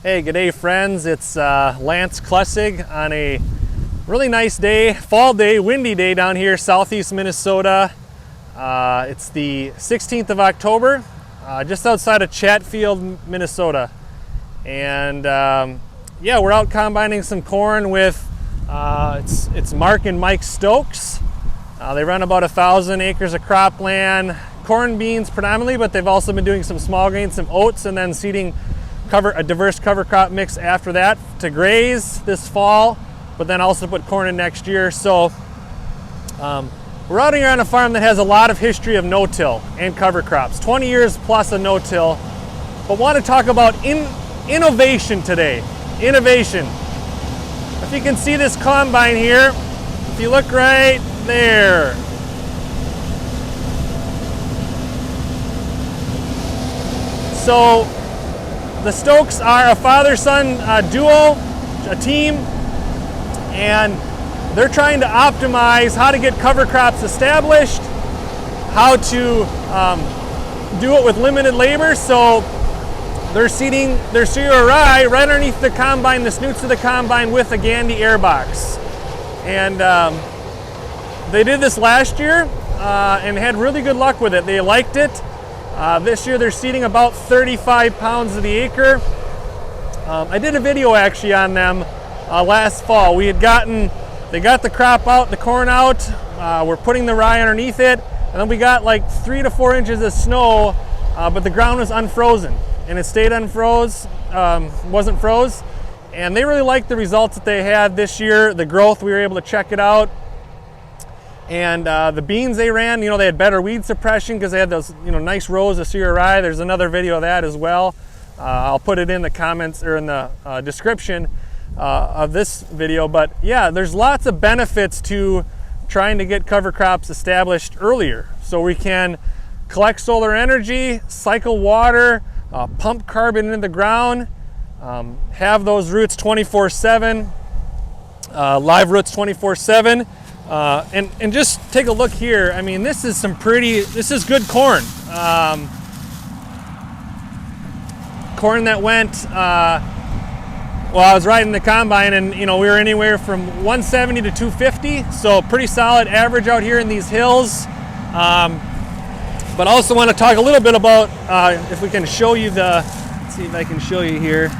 Hey, good day friends. It's Lance.Klessig on a really nice day, fall day, windy day down here, southeast Minnesota. It's the 16th of October, just outside of Chatfield, Minnesota. And yeah, we're out combining some corn with, it's Mark and Mike Stokes. They run about 1,000 acres of cropland, corn, beans predominantly, but they've also been doing some small grains, some oats, and then seeding a diverse cover crop mix after that to graze this fall, but then also put corn in next year. So we're out here on a farm that has a lot of history of no-till and cover crops, 20 years plus of no-till, but want to talk about innovation today. Innovation. If you can see this combine here, if you look right there, so the Stokes are a father-son duo, a team, and they're trying to optimize how to get cover crops established, how to do it with limited labor. So they're seeding their cereal rye right underneath the combine, the snoots of the combine, with a Gandy airbox. And they did this last year and had really good luck with it. They liked it. This year they're seeding about 35 pounds of the acre. I did a video actually on them last fall. They got the crop out, the corn out. We're putting the rye underneath it, and then we got like 3 to 4 inches of snow, but the ground was unfrozen, and it stayed unfroze, wasn't froze. And they really liked the results that they had this year, the growth. We were able to check it out. And the beans they ran, they had better weed suppression because they had those, nice rows of cereal rye. There's another video of that as well. I'll put it in the comments or in the description of this video. But yeah, there's lots of benefits to trying to get cover crops established earlier. So we can collect solar energy, cycle water, pump carbon into the ground, have those roots 24/7, live roots 24/7. And just take a look here. I mean, this is good corn. Corn that went, I was riding the combine, and we were anywhere from 170 to 250, so pretty solid average out here in these hills. But I also want to talk a little bit about, if we can show you let's see if I can show you here.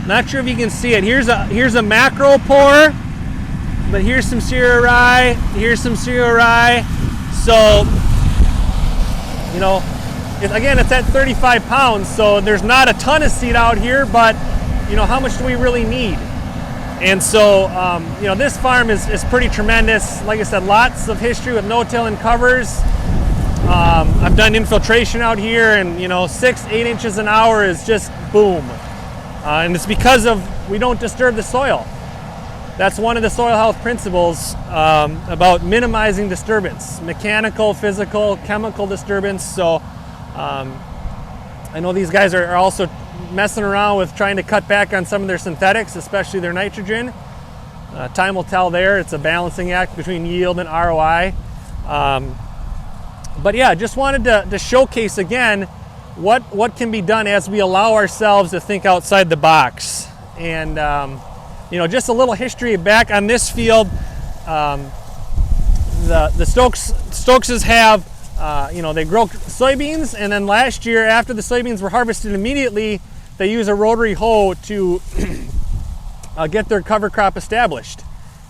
Not sure if you can see it. Here's a macro pour, but here's some cereal rye. Here's some cereal rye. So, again, it's at 35 pounds, so there's not a ton of seed out here, but how much do we really need? And so, this farm is pretty tremendous. Like I said, lots of history with no-till and covers. I've done infiltration out here, and 6-8 inches an hour is just boom. And it's because we don't disturb the soil. That's one of the soil health principles about minimizing disturbance, mechanical, physical, chemical disturbance. So I know these guys are also messing around with trying to cut back on some of their synthetics, especially their nitrogen. Time will tell there. It's a balancing act between yield and ROI. But yeah, just wanted to showcase again what can be done as we allow ourselves to think outside the box. And just a little history back on this field. The Stokeses have they grow soybeans, and then last year, after the soybeans were harvested immediately, they use a rotary hoe to get their cover crop established.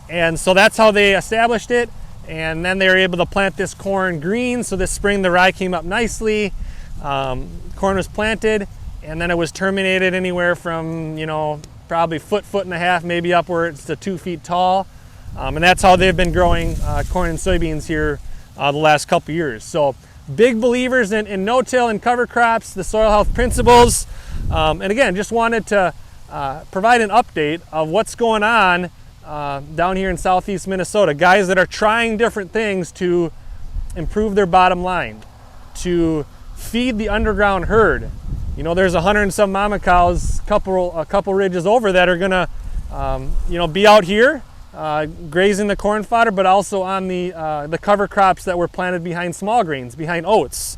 And so that's how they established it. And then they were able to plant this corn green. So this spring the rye came up nicely. Corn was planted, and then it was terminated anywhere from probably foot and a half, maybe upwards to 2 feet tall. And that's how they've been growing corn and soybeans here the last couple years. So big believers in no-till and cover crops, the soil health principles. And again, just wanted to provide an update of what's going on down here in southeast Minnesota. Guys that are trying different things to improve their bottom line, to feed the underground herd. There's 100 and some mama cows, a couple ridges over, that are gonna, be out here grazing the corn fodder, but also on the cover crops that were planted behind small grains, behind oats.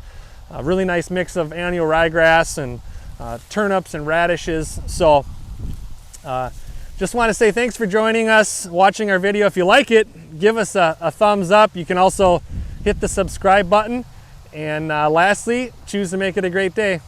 A really nice mix of annual ryegrass and turnips and radishes. So just want to say thanks for joining us, watching our video. If you like it, give us a thumbs up. You can also hit the subscribe button. And lastly, choose to make it a great day.